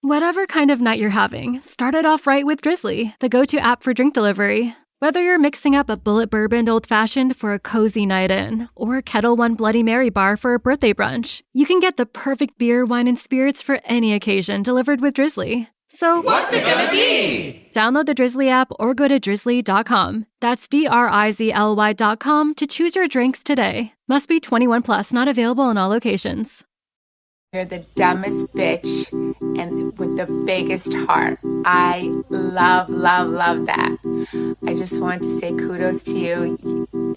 Whatever kind of night you're having, start it off right with Drizzly, the go-to app for drink delivery. Whether you're mixing up a bullet bourbon old-fashioned for a cozy night in, or Kettle One Bloody Mary bar for a birthday brunch, you can get the perfect beer, wine, and spirits for any occasion delivered with Drizzly. So, what's it gonna be? Download the Drizzly app or go to drizzly.com. That's DRIZLY.com to choose your drinks today. Must be 21 plus, not available in all locations. You're the dumbest bitch and with the biggest heart. I love, love, love that. I just want to say kudos to you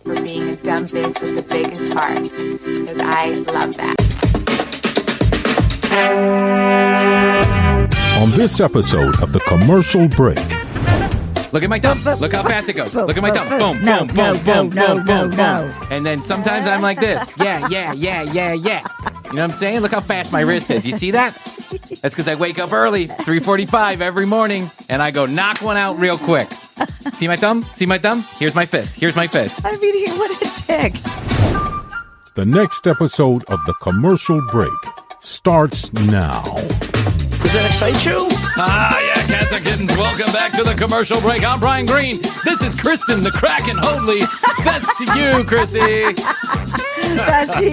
for being a dumb bitch with the biggest heart, because I love that. On this episode of The Commercial Break. Look at my thumb. Look how fast it goes. Look at my thumb. Boom, boom, boom, boom, boom, boom, boom. And then sometimes I'm like this. Yeah. You know what I'm saying? Look how fast my wrist is. You see that? That's because I wake up early, 3:45 every morning, and I go knock one out real quick. See my thumb? See my thumb? Here's my fist. Here's my fist. I mean, what a dick. The next episode of The Commercial Break starts now. Does that excite you? Yeah, cats and kittens. Welcome back to The Commercial Break. I'm Bryan Green. This is Kristen, the Kraken Hoadley. Best to you, Krissy. Best to you,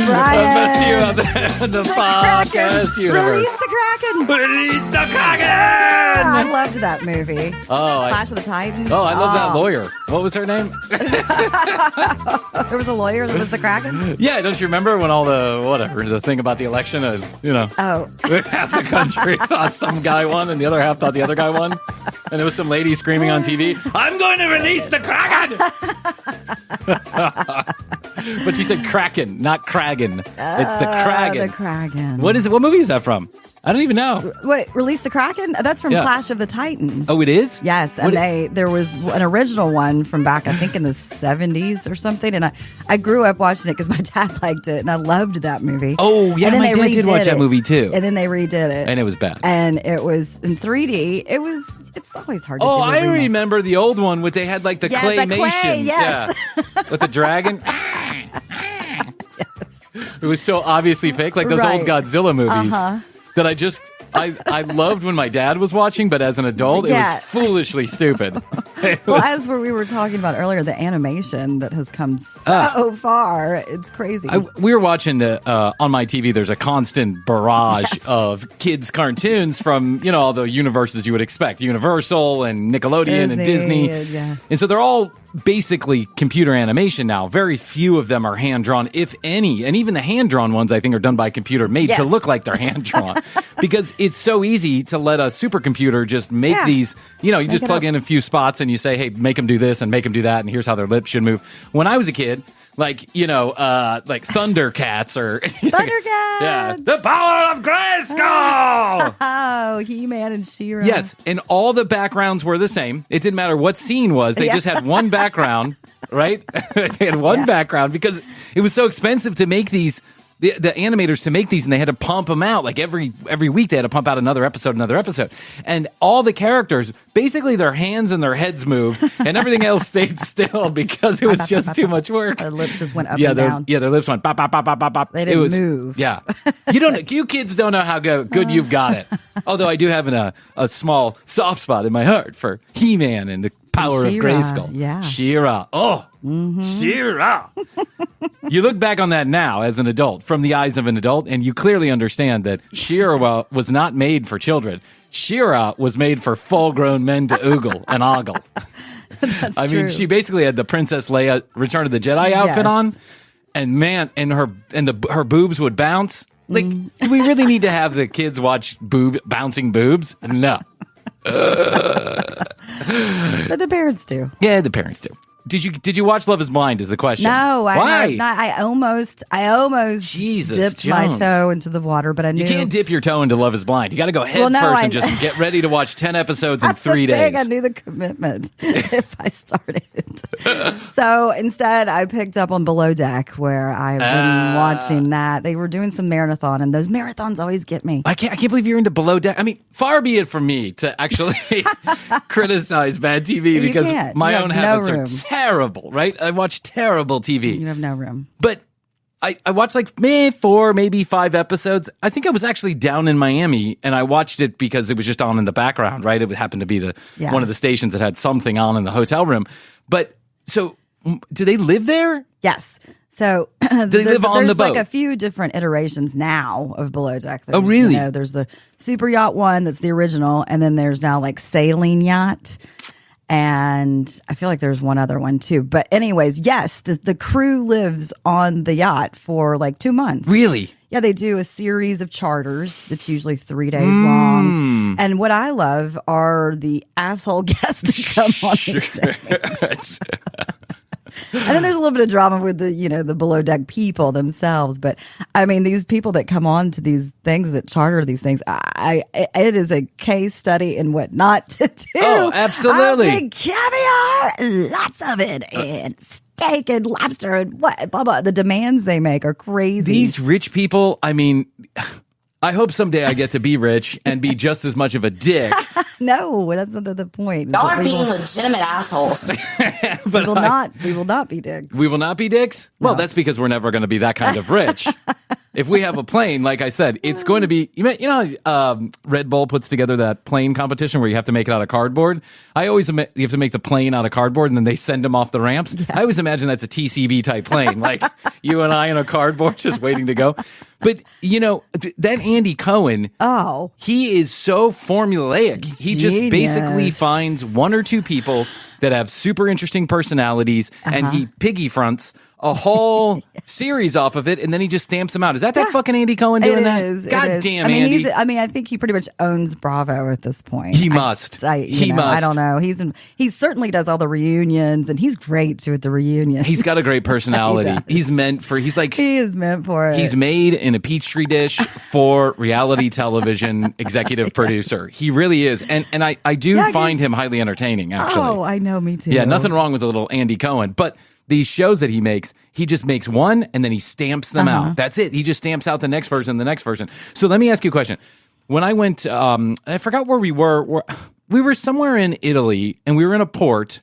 Bryan. Best to you out there in the podcast universe. Release the Kraken. Release the Kraken. I loved that movie. Clash of the Titans. I love that lawyer. What was her name? There was a lawyer that was the Kraken? Yeah, don't you remember when all the thing about the election, half the country thought some guy won and the other half thought the other guy won? And there was some lady screaming on TV, I'm going to release the Kraken! But she said Kraken, not Kragen. It's the Kraken. The Kraken. What movie is that from? I don't even know. Wait, Release the Kraken? That's from Clash of the Titans. Oh, it is? Yes, and there was an original one from back, I think, in the 70s or something, and I grew up watching it because my dad liked it, and I loved that movie. Oh, yeah, my dad did watch that movie, too. And then they redid it. And it was bad. And it was in 3D. It's always hard to do. Oh, I remember the old one where they had, like, the claymation. The clay, yes. Yeah. With the dragon. It was so obviously fake, like those old Godzilla movies. That I loved when my dad was watching, but as an adult, it was foolishly stupid. As we were talking about earlier, the animation that has come so far, it's crazy. We were watching on my TV. There's a constant barrage of kids' cartoons from all the universes you would expect, Universal and Nickelodeon and Disney, and so they're all basically computer animation now. Very few of them are hand-drawn, if any. And even the hand-drawn ones, I think, are done by computer, made to look like they're hand-drawn. Because it's so easy to let a supercomputer just make these, you just plug in a few spots and you say, hey, make them do this and make them do that, and here's how their lips should move. When I was a kid, like Thundercats or... Thundercats! Yeah. The power of Grayskull! Oh, He-Man and She-Ra. Yes, and all the backgrounds were the same. It didn't matter what scene was. They just had one background, right? They had one background because it was so expensive to make these... The animators to make these, and they had to pump them out. Like every week, they had to pump out another episode. And all the characters, basically their hands and their heads moved, and everything else stayed still because it was just too much work. Their lips just went up and down. Their lips went bop, bop, bop, bop, bop, bop. They didn't move. Yeah. You kids don't know how good you've got it. Although I do have a small soft spot in my heart for He-Man and the power of Grayskull. Yeah. She-Ra. Oh, She-Ra. You look back on that now as an adult, from the eyes of an adult, and you clearly understand that She-Ra was not made for children. She-Ra was made for full-grown men to oogle and ogle. That's true. Mean, she basically had the Princess Leia Return of the Jedi outfit on, and man, her boobs would bounce. Like, do we really need to have the kids watch bouncing boobs? No. But the parents do. Yeah, the parents do. Did you watch Love Is Blind is the question. No, Why? I have not. I almost dipped my toe into the water, but I knew... You can't dip your toe into Love Is Blind. You got to go head first and just get ready to watch 10 episodes in 3 days. I knew the commitment if I started. So instead, I picked up on Below Deck, where I've been watching that. They were doing some marathon, and those marathons always get me. I can't believe you're into Below Deck. I mean, far be it from me to actually criticize bad TV because my own habits are terrible, right? I watch terrible TV. You have no room. But I watched like 4, maybe 5 episodes. I think I was actually down in Miami, and I watched it because it was just on in the background, right? It happened to be one of the stations that had something on in the hotel room. But so, do they live there? Yes. So they live on the boat? There's like a few different iterations now of Below Deck. Oh, really? There's the Super Yacht one that's the original, and then there's now like Sailing Yacht. And I feel like there's one other one too. But anyways, yes, the crew lives on the yacht for like 2 months. Really? Yeah, they do a series of charters that's usually 3 days long. And what I love are the asshole guests that come on these things. And then there's a little bit of drama with the below deck people themselves. But I mean, these people that come on to these things that charter these things, it is a case study in what not to do. Oh, absolutely. I'll take caviar, lots of it, and steak and lobster and what, blah, blah. The demands they make are crazy. These rich people, I mean, I hope someday I get to be rich and be just as much of a dick. No, that's not the point. Y'all are being legitimate assholes. But we will not be dicks. We will not be dicks? No. Well, that's because we're never going to be that kind of rich. If we have a plane, like I said, it's going to be, Red Bull puts together that plane competition where you have to make it out of cardboard. You have to make the plane out of cardboard and then they send them off the ramps. Yeah. I always imagine that's a TCB type plane, like you and I in a cardboard just waiting to go. But, that Andy Cohen, he is so formulaic. He just basically finds 1 or 2 people that have super interesting personalities and he piggy fronts a whole series off of it, and then he just stamps them out. Is that fucking Andy Cohen doing that? God damn, Andy. I think he pretty much owns Bravo at this point. He must. He must. I don't know. He certainly does all the reunions, and he's great too at the reunions. He's got a great personality. He is meant for it. He's made in a Peachtree dish for reality television executive producer. He really is. And I do find him highly entertaining, actually. Oh, I know, me too. Yeah, nothing wrong with a little Andy Cohen. But these shows that he just makes one and then he stamps them out. That's it. He just stamps out the next version. So let me ask you a question. When I went, I forgot where we were. We were somewhere in Italy and we were in a port.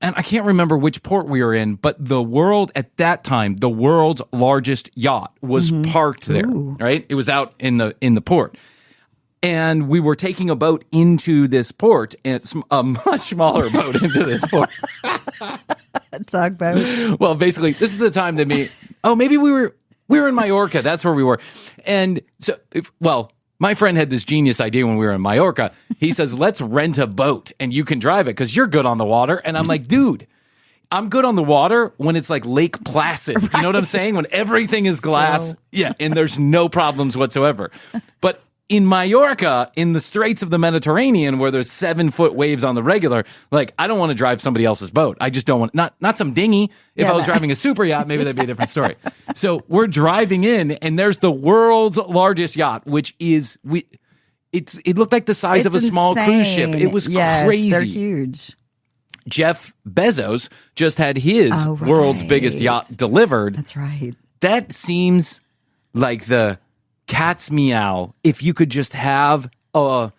And I can't remember which port we were in, but the world's largest yacht was parked there, right? It was out in the port. And we were taking a boat into this port, and it's a much smaller boat into this port. Tugboat. Well, basically, this is the time that maybe we were in Mallorca. That's where we were. And so, my friend had this genius idea when we were in Mallorca. He says, let's rent a boat and you can drive it because you're good on the water. And I'm like, dude, I'm good on the water when it's like Lake Placid. Right. You know what I'm saying? When everything is glass. Yeah. And there's no problems whatsoever. But in Mallorca, in the Straits of the Mediterranean, where there's 7-foot waves on the regular, like, I don't want to drive somebody else's boat. I just don't want, not some dinghy. If I was driving a super yacht, maybe that'd be a different story. So we're driving in, and there's the world's largest yacht, which is, it looked like the size of a small cruise ship. It was crazy. They're huge. Jeff Bezos just had his world's biggest yacht delivered. That's right. That seems like the cat's meow if you could just have a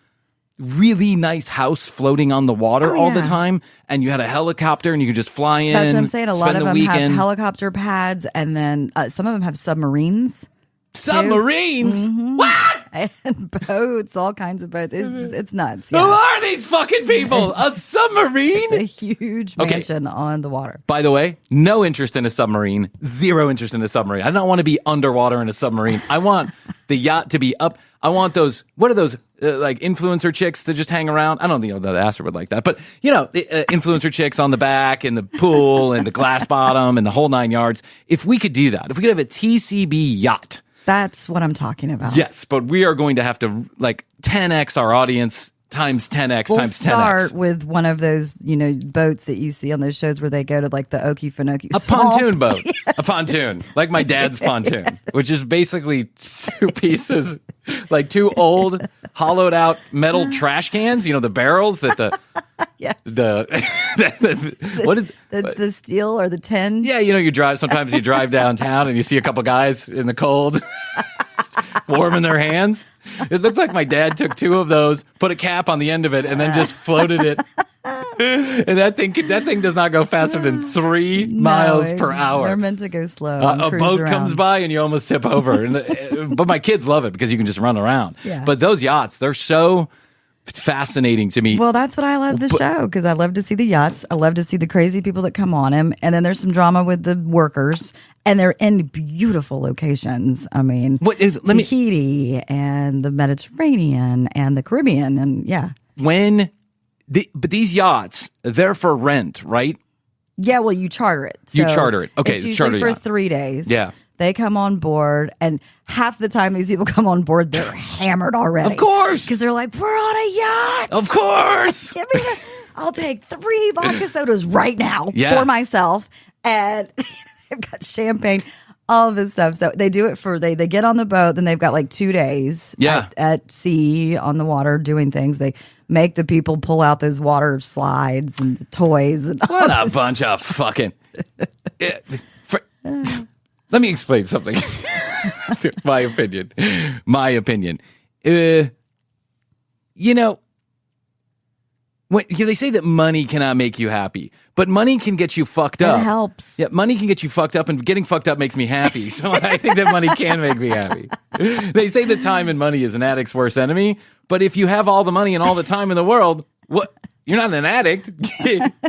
really nice house floating on the water all the time, and you had a helicopter and you could just fly in. That's what I'm saying. A lot of them weekend. have helicopter pads, and then some of them have submarines. Submarines? Mm-hmm. What? And boats, all kinds of boats. It's nuts. Who are these fucking people? A submarine? It's a huge mansion on the water. By the way, no interest in a submarine. Zero interest in a submarine. I don't want to be underwater in a submarine. I want the yacht to be up. I want those, what are those, like influencer chicks that just hang around? I don't think that Astor would like that. But, influencer chicks on the back and the pool and the glass bottom and the whole 9 yards. If we could do that, if we could have a TCB yacht. That's what I'm talking about. Yes, but we are going to have to 10x our audience times 10x we'll times 10x. Start with one of those, boats that you see on those shows where they go to the Okefenokee. A pontoon boat. A pontoon. Like my dad's pontoon, which is basically 2 pieces, like 2 old hollowed out metal trash cans, the barrels that the steel or the tin. Yeah, sometimes you drive downtown and you see a couple guys in the cold warming their hands. It looked like my dad took 2 of those, put a cap on the end of it, and then just floated it And that thing does not go faster than 3 miles per hour. They're meant to go slow. A boat comes by and you almost tip over. But my kids love it because you can just run around. Yeah. But those yachts, they're so fascinating to me. Well, that's what I love the show, because I love to see the yachts. I love to see the crazy people that come on them. And then there's some drama with the workers, and they're in beautiful locations. I mean, Tahiti and the Mediterranean and the Caribbean. And yeah. But these yachts, they're for rent, right? Yeah, well, you charter it. You charter it. Okay, it's usually for yacht. 3 days. Yeah. They come on board, and half the time these people come on board, they're hammered already. Of course. Because they're like, we're on a yacht. Of course. I'll take 3 vodka sodas right now for myself. And they've got champagne, all of this stuff. So they do it they get on the boat, then they've got like 2 days at sea on the water doing things. They make the people pull out those water slides and the toys. And what a bunch of fucking... Let me explain something. My opinion. You know, when they say that money cannot make you happy, but money can get you fucked up. It helps. Yeah, money can get you fucked up, and getting fucked up makes me happy. So I think that money can make me happy. They say that time and money is an addict's worst enemy, but if you have all the money and all the time in the world, what? You're not an addict.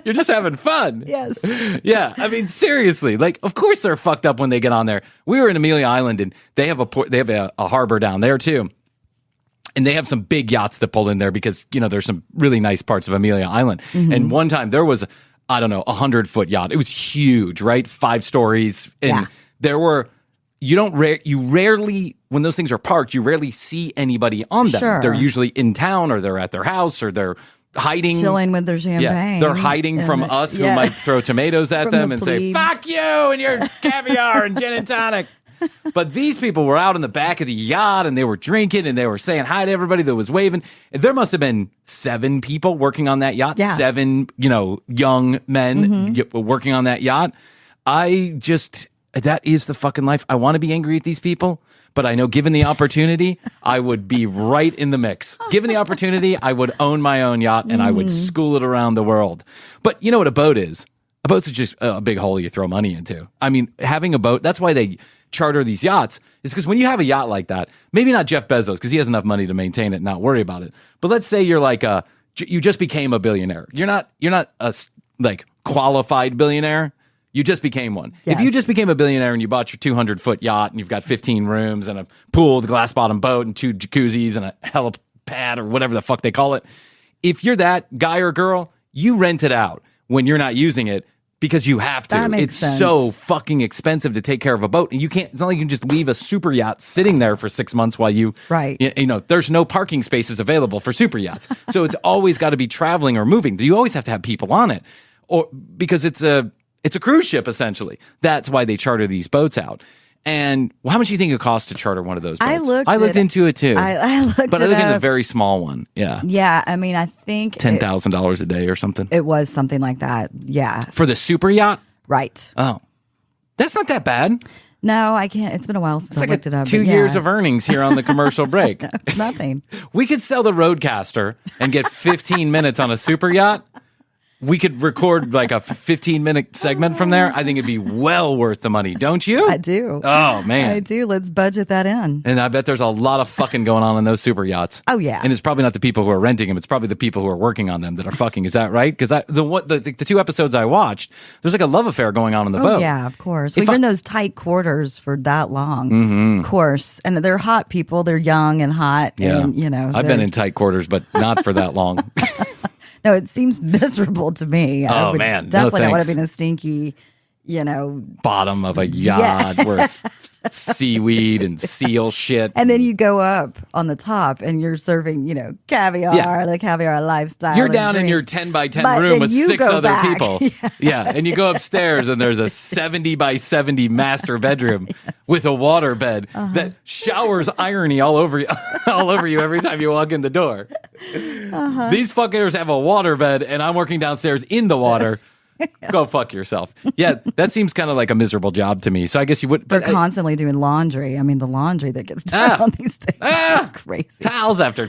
You're just having fun. Yes. Yeah. I mean, seriously. Like, of course they're fucked up when they get on there. We were in Amelia Island, and they have a harbor down there too, and they have some big yachts that pull in there because there's some really nice parts of Amelia Island. Mm-hmm. And one time there was, I don't know, 100-foot yacht. It was huge, right? 5 stories, and there were. You rarely, when those things are parked, you rarely see anybody on them. Sure. They're usually in town, or they're at their house, or they're hiding, chilling with their champagne. Yeah, they're hiding from us who might throw tomatoes at them and say, "Fuck you and your caviar and gin and tonic." But these people were out in the back of the yacht, and they were drinking, and they were saying hi to everybody that was waving. And there must have been 7 people working on that yacht. Yeah. 7, young men working on that yacht. That is the fucking life. I want to be angry at these people, but I know given the opportunity, I would be right in the mix. Given the opportunity, I would own my own yacht, and I would school it around the world. But you know what a boat is? A boat's just a big hole you throw money into. I mean, having a boat, that's why they charter these yachts, is because when you have a yacht like that, maybe not Jeff Bezos, because he has enough money to maintain it and not worry about it. But let's say you're like you just became a billionaire. You're not a qualified billionaire. You just became one. Yes. If you just became a billionaire and you bought your 200-foot yacht and you've got 15 rooms and a pool with a glass-bottom boat and 2 jacuzzis and a helipad or whatever the fuck they call it, if you're that guy or girl, you rent it out when you're not using it because you have to. It's so fucking expensive to take care of a boat, and you can't. It's not like you can just leave a super yacht sitting there for 6 months while you. Right. There's no parking spaces available for super yachts, so it's always got to be traveling or moving. You always have to have people on it, or because it's a cruise ship, essentially. That's why they charter these boats out. And how much do you think it costs to charter one of those boats? I looked into it too. I looked but I looked into a very small one. Yeah. Yeah. I mean, I think $10,000 a day or something. It was something like that. Yeah. For the super yacht? Right. Oh. That's not that bad. No, I can't. It's been a while since I looked it up. 2 years of earnings here on the commercial break. Nothing. We could sell the Roadcaster and get 15 minutes on a super yacht. We could record like a 15-minute segment from there. I think it'd be well worth the money, don't you? I do. Oh, man. I do. Let's budget that in. And I bet there's a lot of fucking going on those super yachts. Oh, yeah. And it's probably not the people who are renting them. It's probably the people who are working on them that are fucking. Is that right? Because the 2 episodes I watched, there's like a love affair going on the boat. Yeah, of course. We've been in those tight quarters for that long. Of course. And they're hot people. They're young and hot. Yeah. And, I've been in tight quarters, but not for that long. No, it seems miserable to me. Oh, I would man. Definitely no not want to be in a stinky, bottom of a yacht where it's seaweed and seal shit. And then you go up on the top and you're serving, caviar, the caviar lifestyle. You're down in your 10 by 10 room with 6 other people. Yeah. And you go upstairs and there's a 70 by 70 master bedroom with a water bed that showers irony all over you every time you walk in the door. These fuckers have a water bed and I'm working downstairs in the water. Go fuck yourself. Yeah, that seems kind of like a miserable job to me. So I guess you would. They're constantly doing laundry. I mean, the laundry that gets done on these things is crazy. Towels after.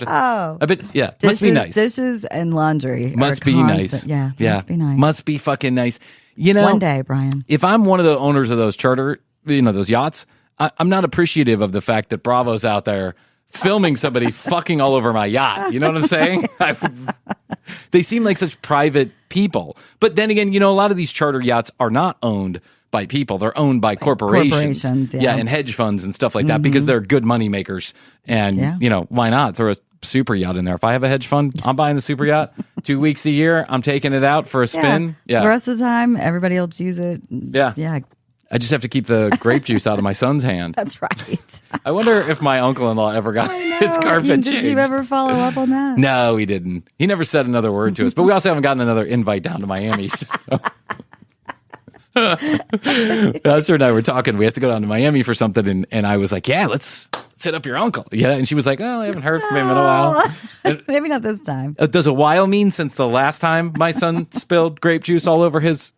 Oh. I bet, yeah, Dishes, must be nice. Dishes and laundry Must be nice. Yeah, must be nice. Must be fucking nice. You know, one day, Brian. If I'm one of the owners of those charter, those yachts, I'm not appreciative of the fact that Bravo's out there filming somebody fucking all over my yacht. You know what I'm saying? They seem like such private people. But then again, a lot of these charter yachts are not owned by people. They're owned by corporations. Yeah, and hedge funds and stuff like that because they're good money makers. And, why not throw a super yacht in there? If I have a hedge fund, I'm buying the super yacht 2 weeks a year. I'm taking it out for a spin. Yeah. The rest of the time, everybody will choose it. Yeah. Yeah. I just have to keep the grape juice out of my son's hand. That's right. I wonder if my uncle-in-law ever got his carpet changed. Did you ever follow up on that? No, he didn't. He never said another word to us. But we also haven't gotten another invite down to Miami. So. Esther and I were talking. We have to go down to Miami for something. And I was like, yeah, let's hit up your uncle. Yeah. And she was like, oh, I haven't heard from him in a while. Maybe not this time. Does a while mean since the last time my son spilled grape juice all over his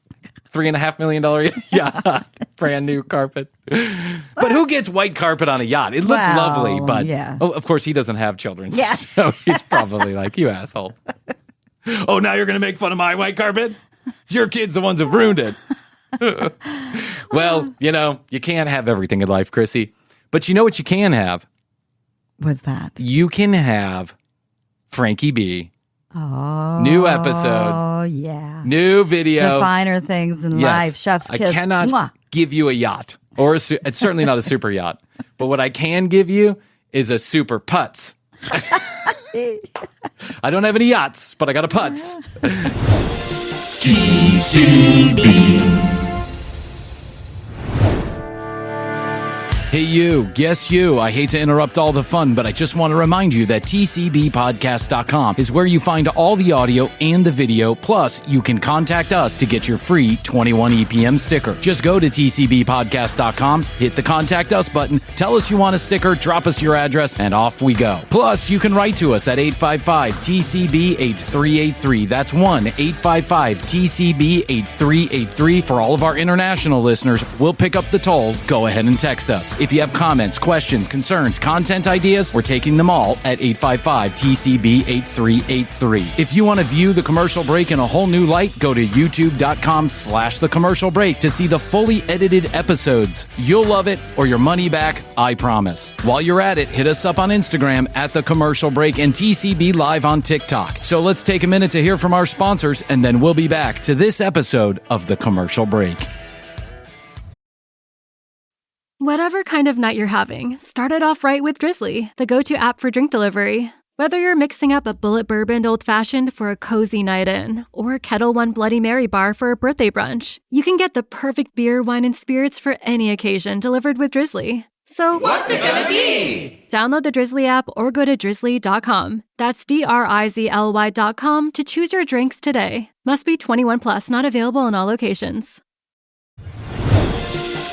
$3.5 million yacht, brand new carpet? But who gets white carpet on a yacht? It looked lovely, but of course he doesn't have children, so he's probably like, you asshole. Oh, now you're going to make fun of my white carpet? Your kids the ones who've ruined it. Well, you can't have everything in life, Krissy. But you know what you can have? What's that? You can have Frankie B. Oh, new episode. Oh, yeah. New video. The finer things in life. Chef's kiss. I cannot give you a yacht. Or it's certainly not a super yacht. But what I can give you is a super putz. I don't have any yachts, but I got a putz. TCB. Hey you, yes you, I hate to interrupt all the fun, but I just want to remind you that TCBpodcast.com is where you find all the audio and the video, plus you can contact us to get your free 21 EPM sticker. Just go to TCBpodcast.com, hit the contact us button, tell us you want a sticker, drop us your address, and off we go. Plus, you can write to us at 855-TCB-8383. That's 1-855-TCB-8383. For all of our international listeners, we'll pick up the toll. Go ahead and text us. If you have comments, questions, concerns, content ideas, we're taking them all at 855-TCB-8383. If you want to view The Commercial Break in a whole new light, go to youtube.com/The Commercial Break to see the fully edited episodes. You'll love it or your money back, I promise. While you're at it, hit us up on Instagram at The Commercial Break and TCB Live on TikTok. So let's take a minute to hear from our sponsors, and then we'll be back to this episode of The Commercial Break. Whatever kind of night you're having, start it off right with Drizzly, the go-to app for drink delivery. Whether you're mixing up a bullet bourbon old-fashioned for a cozy night in, or a Kettle One Bloody Mary bar for a birthday brunch, you can get the perfect beer, wine, and spirits for any occasion delivered with Drizzly. So, what's it gonna be? Download the Drizzly app or go to drizzly.com. That's DRIZLY.com to choose your drinks today. Must be 21 plus, not available in all locations.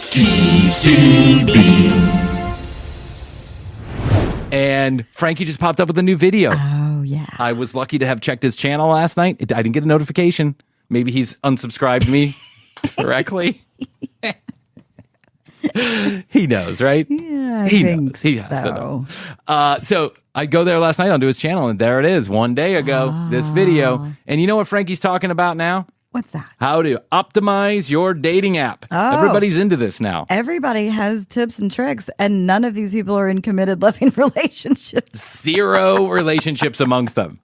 TCB. And Frankie just popped up with a new video. Oh, yeah. I was lucky to have checked his channel last night. I didn't get a notification. Maybe he's unsubscribed me directly. He knows, right? Yeah, I he think knows. He has so. to know. So I go there last night onto his channel, and there it is. One day ago, this video. And you know what Frankie's talking about now? What's that? How to optimize your dating app. Oh. Everybody's into this now. Everybody has tips and tricks, and none of these people are in committed, loving relationships. 0 relationships amongst them.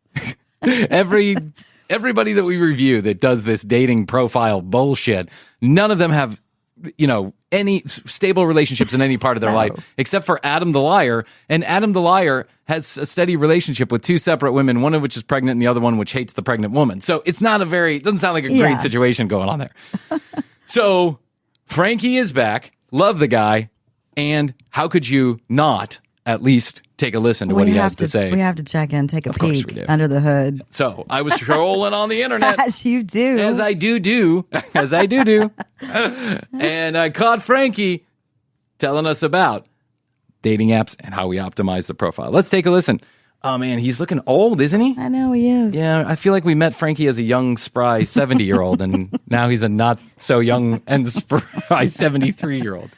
Everybody that we review that does this dating profile bullshit, none of them have, any stable relationships in any part of their life, except for Adam the Liar. And Adam the Liar has a steady relationship with 2 separate women, one of which is pregnant and the other one which hates the pregnant woman. So it's not it doesn't sound like a great situation going on there. So Frankie is back. Love the guy. And how could you not at least take a listen to what he has to say? We have to check in, take a peek under the hood. So I was trolling on the internet. As you do. As I do. And I caught Frankie telling us about dating apps and how we optimize the profile. Let's take a listen. Oh, man, he's looking old, isn't he? I know he is. Yeah, I feel like we met Frankie as a young, spry 70-year-old, and now he's a not-so-young and spry 73-year-old.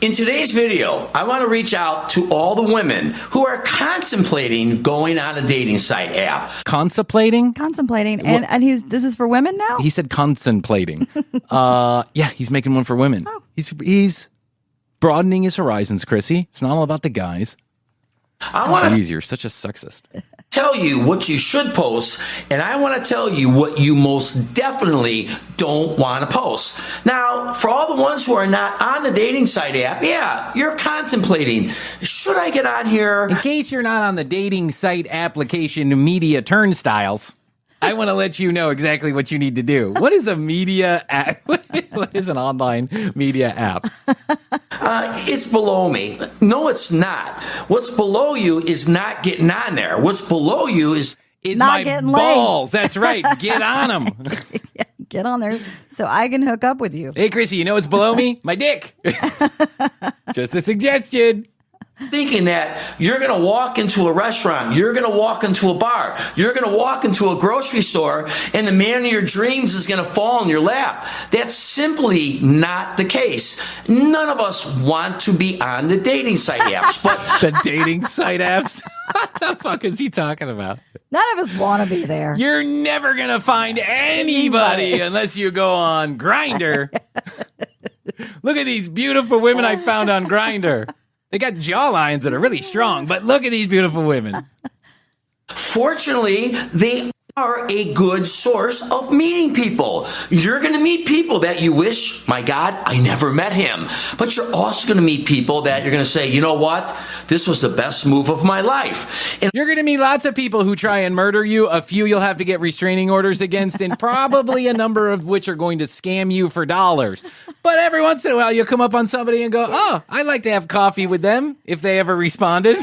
In today's video, I want to reach out to all the women who are contemplating going on a dating site app. Contemplating? Contemplating. And this is for women now? He said contemplating. Yeah, he's making one for women. Oh. He's broadening his horizons, Krissy. It's not all about the guys. I want to You're such a sexist. tell you what you should post, and I want to tell you what you most definitely don't want to post. Now, for all the ones who are not on the dating site app, yeah, you're contemplating, should I get on here? In case you're not on the dating site application media turnstiles, I want to let you know exactly what you need to do. What is a media app? What is an online media app? It's below me. No, it's not. What's below you is not getting on there. What's below you is Not my getting balls. That's right. Get on them. Yeah, get on there so I can hook up with you. Hey, Krissy, you know what's below me? My dick. Just a suggestion. thinking that you're going to walk into a restaurant, you're going to walk into a bar, you're going to walk into a grocery store, and the man of your dreams is going to fall in your lap. That's simply not the case. None of us want to be on the dating site apps, but The dating site apps? What the fuck is he talking about? None of us want to be there. You're never going to find anybody unless you go on Grindr. Look at these beautiful women I found on Grindr. They got jawlines that are really strong, but look at these beautiful women. fortunately, they are a good source of meeting people. You're going to meet people that you wish, my God, I never met him. But you're also going to meet people that you're going to say, you know what? This was the best move of my life. And You're going to meet lots of people who try and murder you. A few you'll have to get restraining orders against, and probably a number of which are going to scam you for dollars. But every once in a while, you'll come up on somebody and go, oh, I'd like to have coffee with them if they ever responded.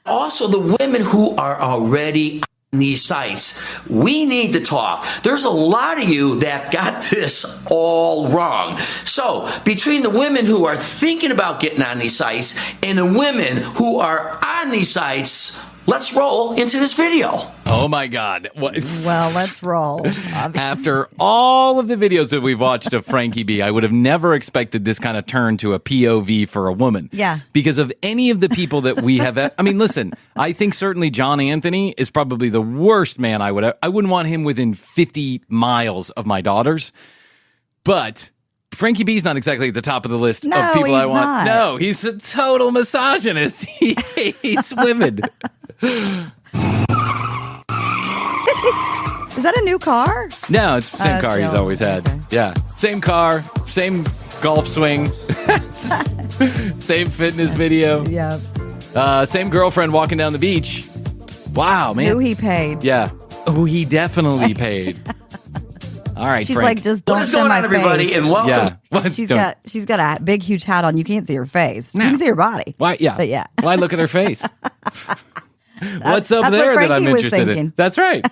also the women who are already on these sites, we need to talk. There's a lot of you that got this all wrong. So between the women who are thinking about getting on these sites and the women who are on these sites, let's roll into this video. Oh, my God. What? Well, let's roll. After all of the videos that we've watched of Frankie B, I would have never expected this kind of turn to a POV for a woman. Yeah. Because of any of the people that we have. I mean, listen, I think certainly John Anthony is probably the worst man I wouldn't want him within 50 miles of my daughters. But Frankie B's not exactly at the top of the list No, of people I he's want. not. No, he's a total misogynist. He hates women. Is that a new car? No, it's the same it's car the he's old- always had. okay. Yeah. Same car, same golf swing, same fitness video, Yeah. same girlfriend walking down the beach. Wow, man. Who he paid. Yeah. Oh, he definitely paid. All right, She's Frank. like, just What don't is show going my on, everybody, face. and welcome. Yeah. What? She's Don't- got a big, huge hat on. You can't see her face. You No. can see her body. Why? Yeah. But yeah. Why look at her face? What's up that's there what that I'm Frankie was interested in? thinking. That's right.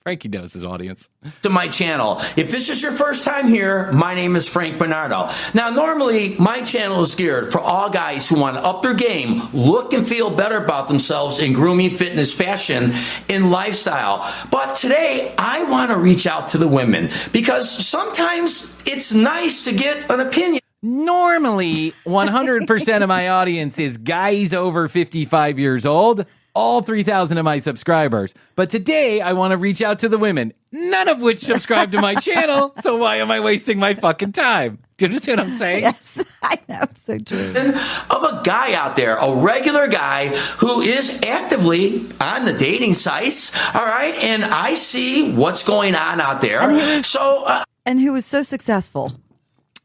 Frankie knows his audience. To my channel. If this is your first time here, my name is Frank Bernardo. Now, normally my channel is geared for all guys who want to up their game, look and feel better about themselves in grooming, fitness, fashion, and lifestyle. But today, I want to reach out to the women because sometimes it's nice to get an opinion. Normally, 100% of my audience is guys over 55 years old, all 3,000 of my subscribers. But today, I want to reach out to the women, none of which subscribe to my channel, so why am I wasting my fucking time? Do you understand what I'm saying? Yes, I know. It's so true. Of a guy out there, a regular guy who is actively on the dating sites, all right? And I see what's going on out there. And he was- So, And who was so successful.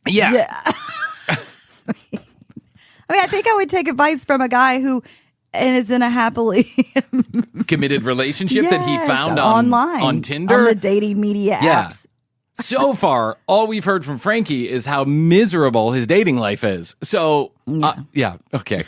Yeah. Yeah. I mean, I think I would take advice from a guy who is in a happily Committed relationship that he Yes, found online on Tinder. on the dating media Yeah. apps. So far, all we've heard from Frankie is how miserable his dating life is. So, yeah, okay.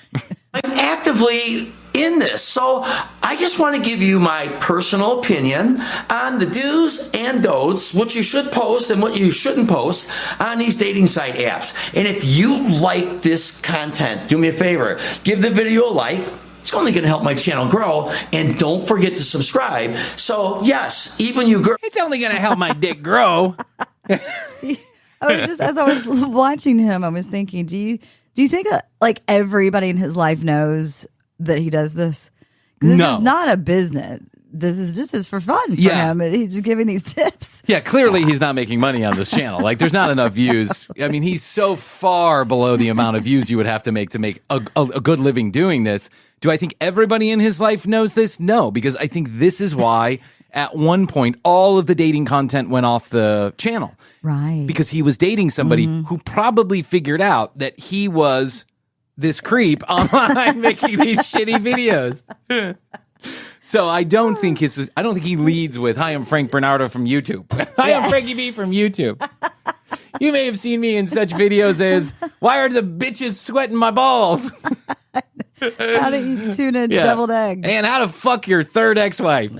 I'm actively in this. So I just want to give you my personal opinion on the do's and don'ts, what you should post and what you shouldn't post on these dating site apps. And if you like this content, do me a favor, give the video a like. It's only going to help my channel grow. And don't forget to subscribe. So, yes, even you girls. It's only going to help my dick grow. I was just, as I was watching him, I was thinking, do you think like everybody in his life knows that he does this? 'Cause this is not a business. This is just for fun for him. He's just giving these tips. Yeah, clearly he's not making money on this channel. Like, there's not enough views. I mean, he's so far below the amount of views you would have to make a good living doing this. Do I think everybody in his life knows this? No, because I think this is why at one point all of the dating content went off the channel. Right. Because he was dating somebody who probably figured out that he was this creep online making these shitty videos. So I don't think he leads with, "Hi, I'm Frank Bernardo from YouTube." "Hi, I'm Frankie B from YouTube." You may have seen me in such videos as, "Why are the bitches sweating my balls?" How to eat tuna deviled eggs. And how to fuck your third ex-wife.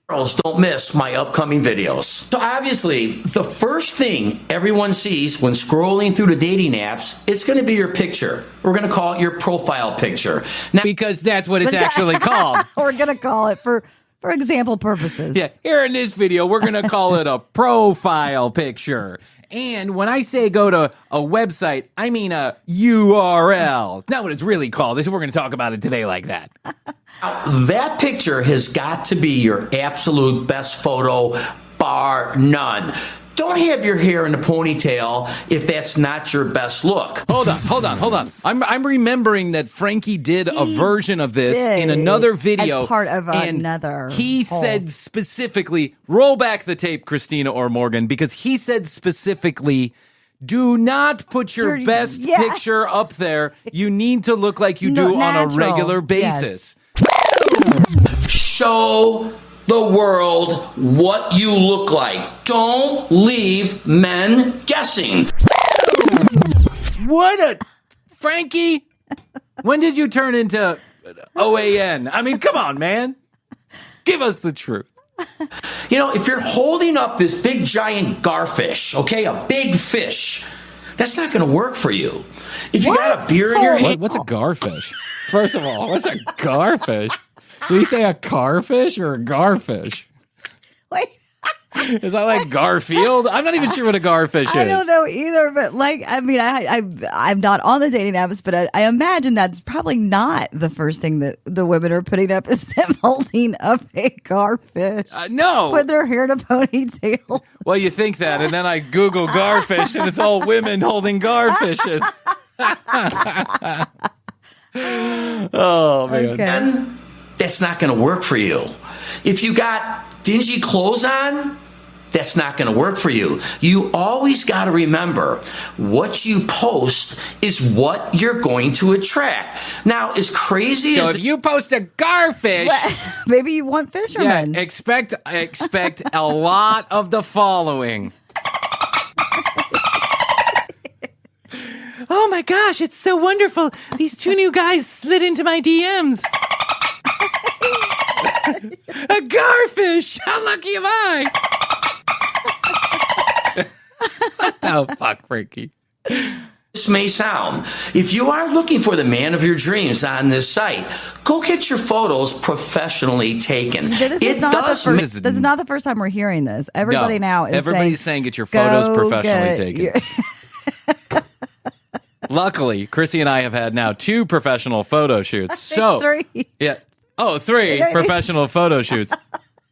Girls, don't miss my upcoming videos. So obviously, the first thing everyone sees when scrolling through the dating apps, it's going to be your picture. We're going to call it your profile picture. Now, because that's what it's actually called. We're going to call it for example purposes. Yeah, here in this video, we're going to call it a profile picture. And when I say go to a website, I mean a URL. Not what it's really called. We're going to talk about it today like that. that picture has got to be your absolute best photo, bar none. Don't have your hair in a ponytail if that's not your best look. Hold on. I'm remembering that Frankie did a version of this in another video. As part of and another he said specifically, roll back the tape, Christina or Morgan, because he said specifically, do not put your best picture up there. You need to look like you do on a regular basis. Yes. Show the world what you look like. Don't leave men guessing. Frankie, when did you turn into OAN? I mean, come on, man. Give us the truth. You know, if you're holding up this big giant garfish, okay, a big fish, that's not going to work for you. If you got a beer in your hand. What's a garfish? First of all, what's a garfish? Did he say a carfish or a garfish? Wait. Is that like Garfield? I'm not even sure what a garfish is. I don't know either, but I'm not on the dating apps, but I imagine that's probably not the first thing that the women are putting up is them holding up a garfish. No. With their hair in a ponytail. Well, you think that, and then I Google garfish, and it's all women holding garfishes. Oh, man. Okay. That's not going to work for you. If you got dingy clothes on, that's not going to work for you. You always got to remember what you post is what you're going to attract. Now, as crazy as if you post a garfish, maybe you want fishermen. Yeah, expect a lot of the following. Oh my gosh, it's so wonderful. These two new guys slid into my DMs. A garfish! How lucky am I? What the fuck, Frankie? this may sound, if you are looking for the man of your dreams on this site, go get your photos professionally taken. This is not the first time we're hearing this. Everybody now is everybody's saying get your photos professionally taken. Luckily, Krissy and I have had now 2 professional photo shoots. So 3. Yeah. Oh, 3 professional photo shoots.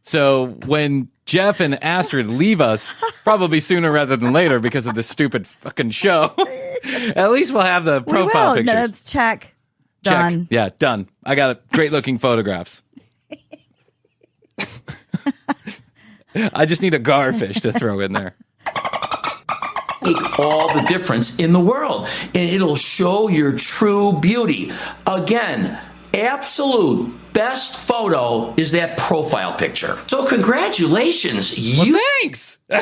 So when Jeff and Astrid leave us, probably sooner rather than later because of this stupid fucking show, at least we'll have the profile pictures. No, that's check. Done. Check. Yeah, done. I got great looking photographs. I just need a garfish to throw in there. Make all the difference in the world, and it'll show your true beauty. Again, absolute best photo is that profile picture. So congratulations. Thanks. You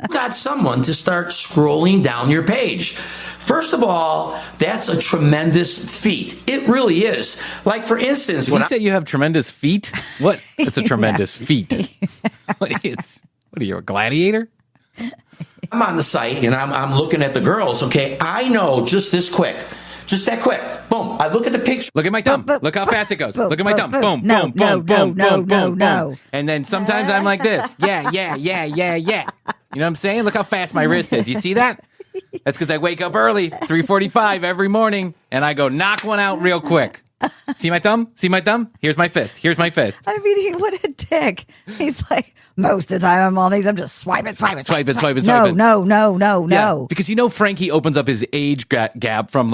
got someone to start scrolling down your page. First of all, that's a tremendous feat. It really is. Like, for instance, when you said you have tremendous feet? What? It's a tremendous feat. What are you, a gladiator? I'm on the site and I'm looking at the girls, okay? I know just that quick. Boom. I look at the picture. Look at my thumb. Look how fast it goes. Look at my thumb. Boom, boom, boom, boom, boom, boom, boom. And then sometimes I'm like this. Yeah. You know what I'm saying? Look how fast my wrist is. You see that? That's because I wake up early, 3:45 every morning, and I go knock one out real quick. See my thumb? Here's my fist. I mean, what a dick. He's like, most of the time I'm on these, I'm just swiping. No. Because Frankie opens up his age gap from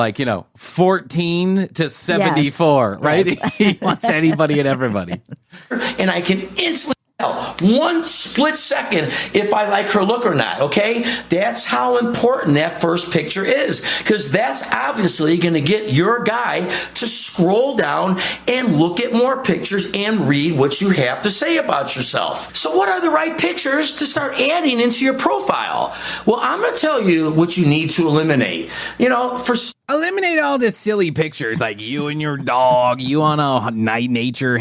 14 to 74, yes. Right? Yes. He wants anybody and everybody. And I can instantly tell 1 split second if I like her look or not, okay? That's how important that first picture is, because that's obviously going to get your guy to scroll down and look at more pictures and read what you have to say about yourself. So what are the right pictures to start adding into your profile? Well, I'm going to tell you what you need to eliminate. Eliminate all the silly pictures like you and your dog, you on a night nature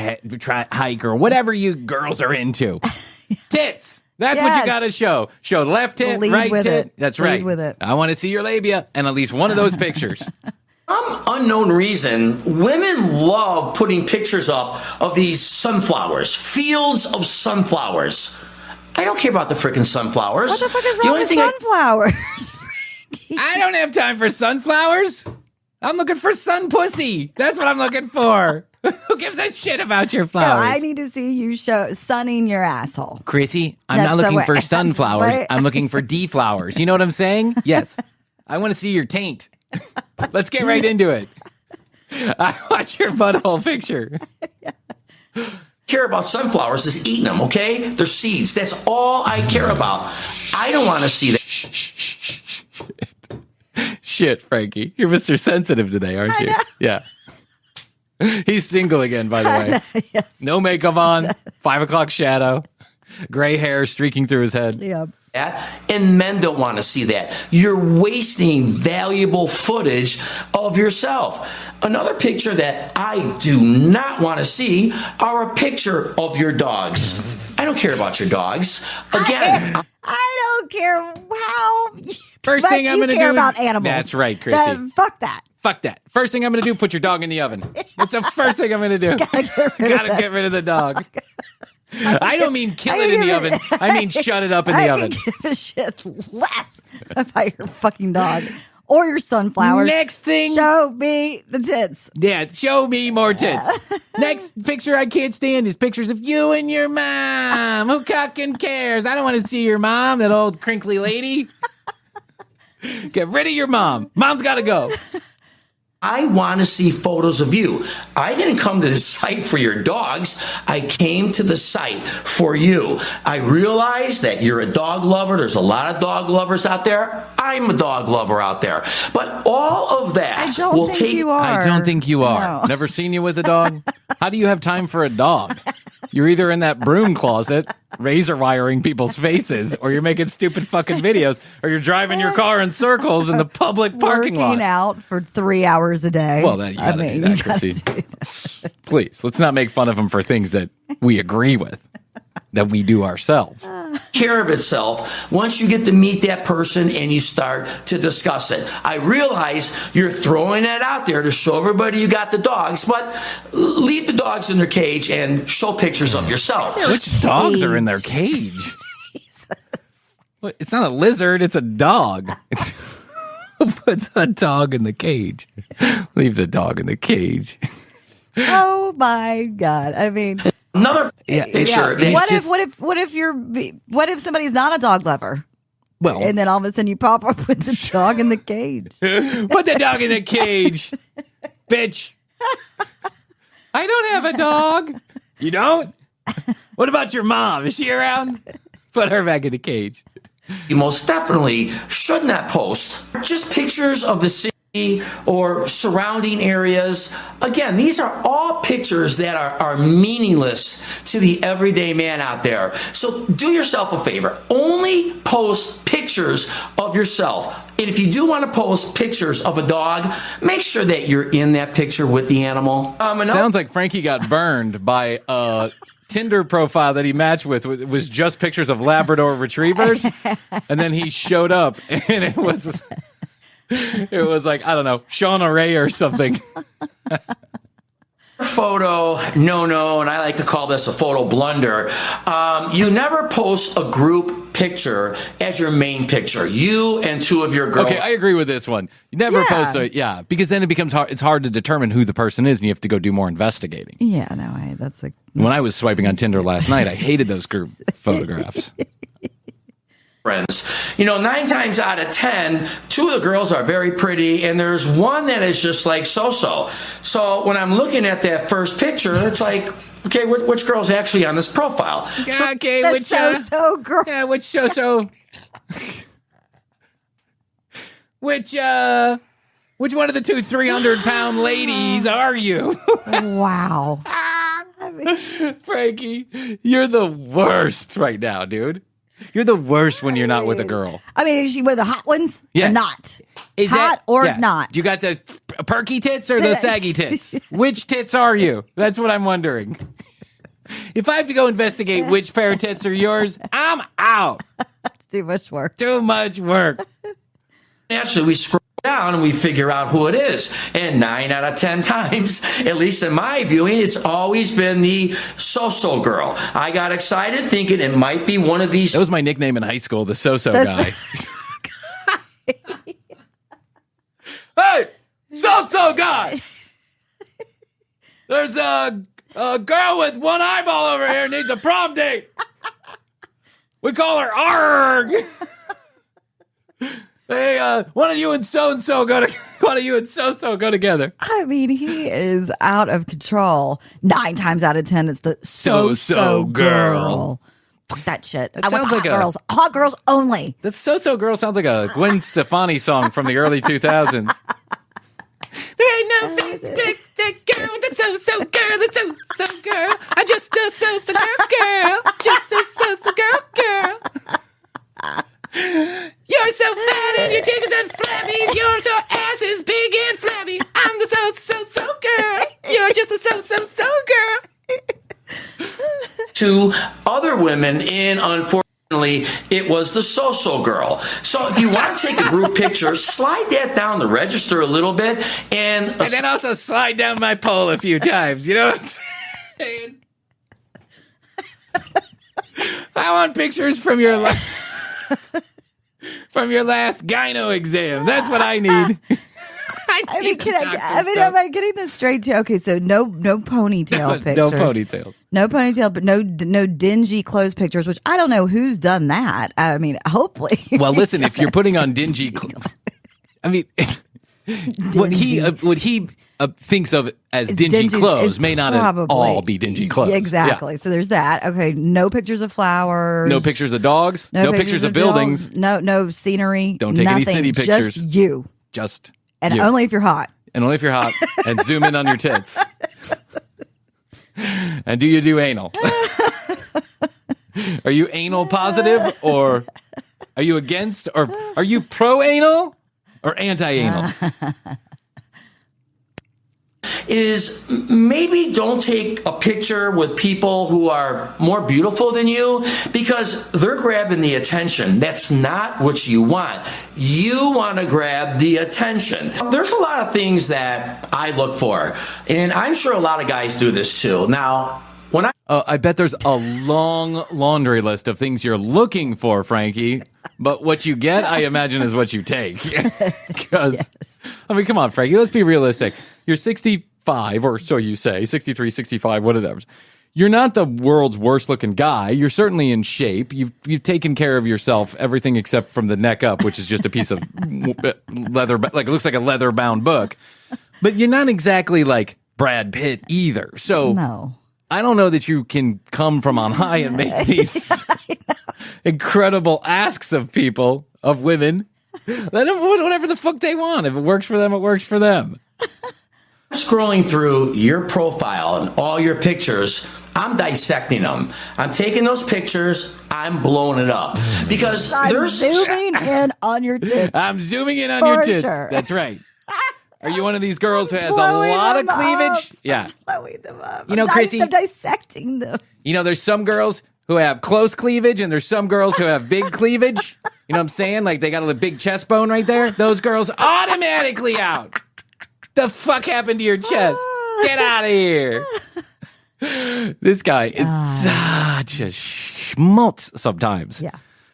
hike or whatever you girls are into. Tits. That's what you got to show. Show left tit, right tit. That's right. With it. I want to see your labia and at least one of those pictures. Some unknown reason, women love putting pictures up of these sunflowers, fields of sunflowers. I don't care about the freaking sunflowers. What the fuck is wrong with sunflowers? I don't have time for sunflowers. I'm looking for sun pussy. That's what I'm looking for. Who gives a shit about your flowers? No, I need to see you sunning your asshole. Krissy, I'm not looking for sunflowers. I'm looking for deflowers. You know what I'm saying? Yes. I want to see your taint. Let's get right into it. I want your butthole picture. Care about sunflowers is eating them, okay? They're seeds. That's all I care about. I don't want to see that. Shit, Frankie. You're Mr. Sensitive today, aren't you? Yeah. He's single again, by the way. Yes. No makeup on, 5 o'clock shadow, gray hair streaking through his head. Yep. And men don't want to see that. You're wasting valuable footage of yourself. Another picture that I do not want to see are a picture of your dogs. I don't care about your dogs. Again, I don't care how First thing I'm going to do care about animals. That's right, Krissy. Fuck that. Fuck that. First thing I'm going to do, put your dog in the oven. That's the first thing I'm going to do. Gotta get rid of the dog. I don't mean kill it in the oven. I mean shut it up in the oven. I can give a shit less about your fucking dog or your sunflowers. Next thing. Show me the tits. Yeah, show me more tits. Next picture I can't stand is pictures of you and your mom. Who fucking cares? I don't want to see your mom, that old crinkly lady. Get rid of your mom. Mom's got to go. I want to see photos of you. I didn't come to this site for your dogs. I came to the site for you. I realize that you're a dog lover. There's a lot of dog lovers out there. I'm a dog lover out there. But all of that will take... I don't think you are. No. Never seen you with a dog? How do you have time for a dog? You're either in that broom closet, razor wiring people's faces, or you're making stupid fucking videos, or you're driving your car in circles in the public parking lot. Working out for 3 hours a day. Well, you gotta do that, Krissy. Please, let's not make fun of him for things that we agree with, that we do ourselves. Care of itself once you get to meet that person and you start to discuss it. I realize you're throwing that out there to show everybody you got the dogs, but leave the dogs in their cage and show pictures of yourself. Which dogs are in their cage? What, it's not a lizard, it's a dog. Puts a dog in the cage. Leave the dog in the cage. Oh my God. I mean... Another picture. What if somebody's not a dog lover? Well, and then all of a sudden you pop up with the dog in the cage. Put the dog in the cage, bitch. I don't have a dog. You don't? What about your mom? Is she around? Put her back in the cage. You most definitely should not post just pictures of the city. or surrounding areas. Again, these are all pictures that are meaningless to the everyday man out there. So do yourself a favor. Only post pictures of yourself. And if you do want to post pictures of a dog, make sure that you're in that picture with the animal. Sounds like Frankie got burned by a Tinder profile that he matched with. It was just pictures of Labrador retrievers. And then he showed up and it was like, I don't know, Shauna Ray or something. Photo no, and I like to call this a photo blunder. You never post a group picture as your main picture. You and two of your girls. Okay, I agree with this one. You never post because then it becomes hard. It's hard to determine who the person is, and you have to go do more investigating. Yeah, no, that's like when I was swiping on Tinder last night, I hated those group photographs. Friends. 9 times out of 10, 2 of the girls are very pretty, and there's one that is just like so-so. So when I'm looking at that first picture, it's like, okay, which girl's actually on this profile? Okay, the so-so girl. Yeah, which so-so? Which one of the 2 300-pound ladies are you? Wow. Frankie, you're the worst right now, dude. You're the worst when you're not with a girl. I mean, is she one of the hot ones or not? Is hot or not? You got the perky tits or the saggy tits? Which tits are you? That's what I'm wondering. If I have to go investigate which pair of tits are yours, I'm out. It's too much work. Too much work. Actually, we scroll down and we figure out who it is. And 9 out of 10 times, at least in my viewing, it's always been the so-so girl. I got excited thinking it might be one of these. That was my nickname in high school, the so-so guy. Hey, so-so guy. There's a girl with one eyeball over here needs a prom date. We call her Arg. Hey, one of you and so-and-so go together. I mean, he is out of control. 9 times out of 10, it's the so-so girl. Fuck that shit. I want hot girls. Hot girls only. That so-so girl sounds like a Gwen Stefani song from the early 2000s. There ain't no big girl, the so-so girl, the so-so girl. I just a so-so girl, just a so-so girl. You're so fat and your chickens and flabby. Your ass is big and flabby. I'm the so girl. You're just a so girl. 2 other women, and unfortunately, it was the so-so girl. So if you want to take a group picture, slide that down the register a little bit, and then also slide down my pole a few times. You know what I'm saying? I want pictures from your life. From your last gyno exam. That's what I need. Am I getting this straight too? Okay, so no ponytail pictures. No ponytails. No ponytail, but no dingy clothes pictures, which I don't know who's done that. I mean, hopefully. Well, listen, if you're putting on dingy I mean, what he thinks of as dingy clothes may not all be dingy clothes. Exactly. Yeah. So there's that. Okay. No pictures of flowers. No pictures of dogs. No pictures of buildings. No scenery. Don't take any city pictures. Just you. And you. Only if you're hot. And only if you're hot. And zoom in on your tits. And do you do anal? Are you anal positive, or are you against, or are you pro-anal or anti-anal? Is maybe don't take a picture with people who are more beautiful than you, because they're grabbing the attention. That's not what you want. You want to grab the attention. There's a lot of things that I look for, and I'm sure a lot of guys do this too. Now, I bet there's a long laundry list of things you're looking for, Frankie. But what you get, I imagine, is what you take. Because, I mean, come on, Frankie, let's be realistic. You're 65, or so you say, 63, 65, whatever. You're not the world's worst looking guy. You're certainly in shape. You've taken care of yourself, everything except from the neck up, which is just a piece of leather, like it looks like a leather bound book. But you're not exactly like Brad Pitt either. So no. I don't know that you can come from on high and make these incredible asks of people, of women. Let them put whatever the fuck they want. If it works for them, it works for them. Scrolling through your profile and all your pictures, I'm dissecting them. I'm taking those pictures, I'm blowing it up. Because I'm zooming in on your tits. I'm zooming in on your tits. Sure. That's right. Are you one of these girls who has a lot of cleavage? Yeah. I'm blowing them up. You know, Krissy, I'm dissecting them. You know, there's some girls who have close cleavage and there's some girls who have big cleavage. You know what I'm saying? Like they got a big chest bone right there. Those girls automatically out. The fuck happened to your chest? Get out of here. This guy is such a schmutz sometimes. Yeah.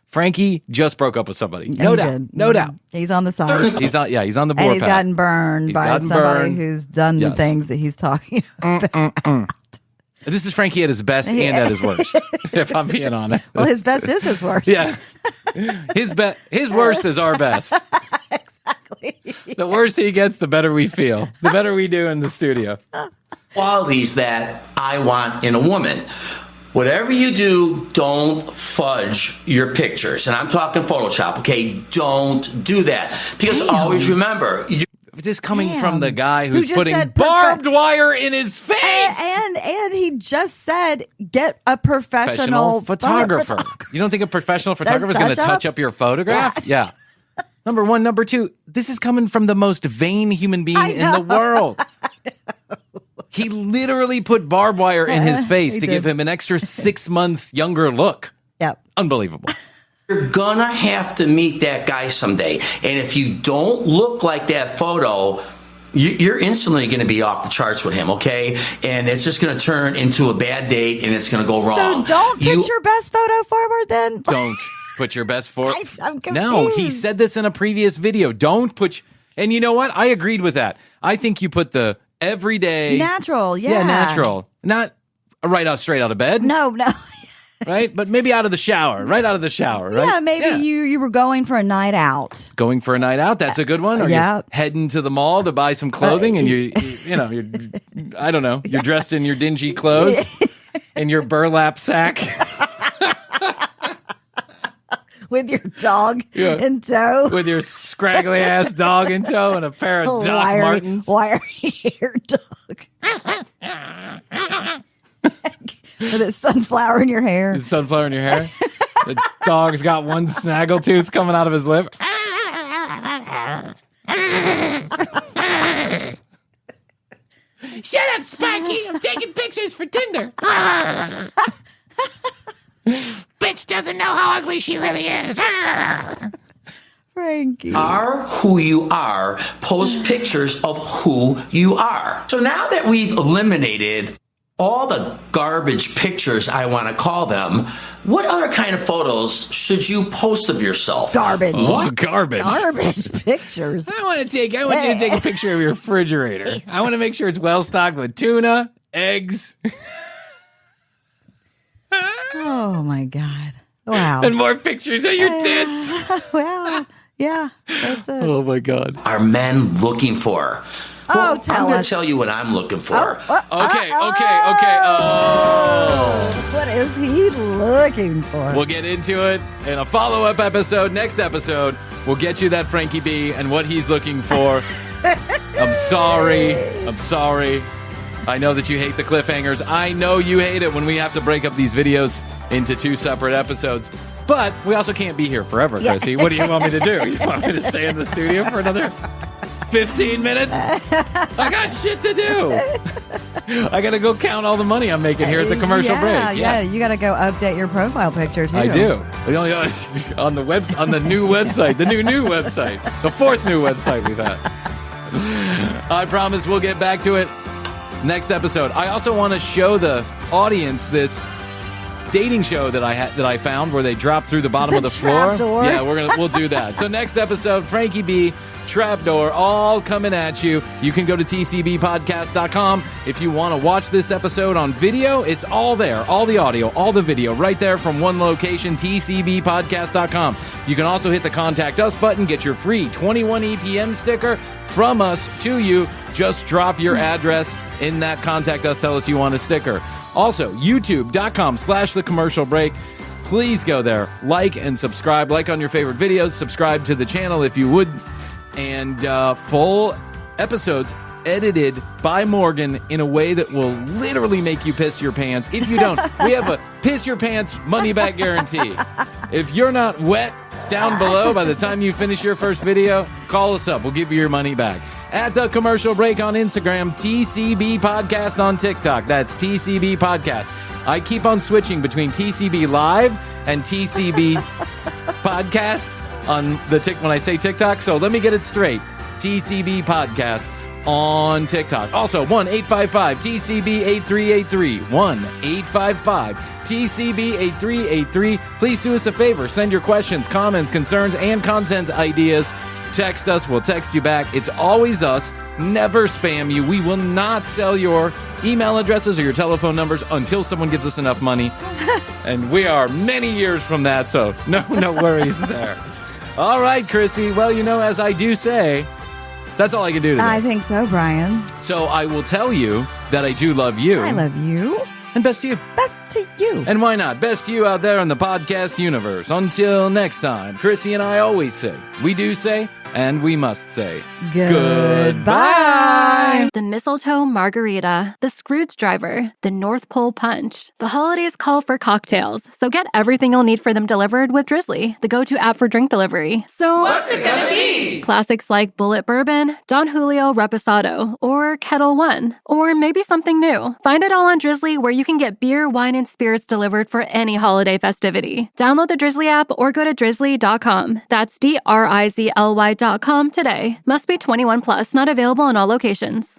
Frankie just broke up with somebody. No doubt. No doubt. He's on the side. He's on the board. And he's gotten burned by somebody who's done the things that he's talking about. This is Frankie at his best and at his worst, if I'm being honest. Well, his best is his worst. Yeah. His worst is our best. Exactly. The worse he gets, the better we feel. The better we do in the studio. Qualities that I want in a woman. Whatever you do, don't fudge your pictures. And I'm talking Photoshop, okay? Don't do that. Because always remember... This coming from the guy who's putting barbed wire in his face. And he just said, get a professional photographer. You don't think a professional photographer is going to touch up your photograph? Yeah. Number one. Number two, this is coming from the most vain human being in the world. He literally put barbed wire in his face to give him an extra 6 months younger look. Yep. Unbelievable. You're gonna have to meet that guy someday. And if you don't look like that photo, you're instantly going to be off the charts with him, okay? And it's just going to turn into a bad date and it's going to go wrong. So don't put your best photo forward then? Don't put your best forward. I'm confused. No, he said this in a previous video. Don't put... And you know what? I agreed with that. I think you put the everyday... Natural, yeah. Yeah, natural. Not straight out of bed. No. Right? But maybe out of the shower. Right out of the shower, right? Yeah, maybe you were going for a night out. Going for a night out, that's a good one. Or you're heading to the mall to buy some clothing and you're I don't know, you're dressed in your dingy clothes and your burlap sack. With your dog in tow. With your scraggly ass dog in tow and a pair of Doc Martens. Wiry-haired dog. With a sunflower in your hair. Sunflower in your hair. The dog's got one snaggle tooth coming out of his lip. Shut up, Sparky. I'm taking pictures for Tinder. Bitch doesn't know how ugly she really is. Frankie. Are who you are. Post pictures of who you are. So now that we've eliminated all the garbage pictures, I want to call them, what other kind of photos should you post of yourself? Garbage. What? Garbage. Garbage pictures. I want you to take a picture of your refrigerator. I want to make sure it's well stocked with tuna, eggs. Oh my God. Wow. And more pictures of your tits. Well, yeah, that's it. Oh my God. Are men looking for? Well, I'm going to tell you what I'm looking for. Okay. What is he looking for? We'll get into it in a follow-up episode. Next episode, we'll get you that Frankie B and what he's looking for. I'm sorry. I know that you hate the cliffhangers. I know you hate it when we have to break up these videos into 2 separate episodes. But we also can't be here forever, Krissy. What do you want me to do? You want me to stay in the studio for another 15 minutes? I got shit to do. I got to go count all the money I'm making here at the commercial break. Yeah, you got to go update your profile picture, too. I do. We only on the new website, the new website, the 4th new website we've had. I promise we'll get back to it next episode. I also want to show the audience this dating show that I found where they drop through the bottom of the floor. Door. Yeah, we'll do that. So next episode, Frankie B, Trapdoor, all coming at you. You can go to tcbpodcast.com. If you want to watch this episode on video, it's all there. All the audio, all the video, right there from one location, tcbpodcast.com. You can also hit the Contact Us button, get your free 21 EPM sticker from us to you. Just drop your address in that Contact Us. Tell us you want a sticker. Also, youtube.com/thecommercial break. please go there, like and subscribe. Like on your favorite videos, subscribe to the channel if you would. And full episodes edited by Morgan in a way that will literally make you piss your pants. If you don't, we have a piss your pants money back guarantee. If you're not wet down below by the time you finish your first video, call us up. We'll give you your money back. At The Commercial Break on Instagram, TCB Podcast on TikTok. That's TCB Podcast. I keep on switching between TCB Live and TCB Podcast on the when I say TikTok. So let me get it straight. TCB Podcast on TikTok. Also, 1-855-TCB-8383. 1-855-TCB-8383. Please do us a favor. Send your questions, comments, concerns, and content ideas. Text us. We'll text you back. It's always us. Never spam you. We will not sell your email addresses or your telephone numbers until someone gives us enough money. And we are many years from that, so no worries there. All right, Krissy. Well, as I do say, that's all I can do today. I think so, Bryan. So I will tell you that I do love you. I love you. And best to you. Best to you. And why not? Best to you out there in the podcast universe. Until next time, Krissy and I always say, we do say, and we must say, goodbye. The mistletoe margarita, the Scrooge driver, the North Pole punch. The holidays call for cocktails, so get everything you'll need for them delivered with Drizzly, the go-to app for drink delivery. So What's it gonna be? Classics like Bullet Bourbon, Don Julio Reposado, or Kettle One, or maybe something new. Find it all on Drizzly, where you can get beer, wine, and spirits delivered for any holiday festivity. Download the Drizzly app or go to drizzly.com. That's DRIZLY.com today. Must be 21 plus, not available in all locations.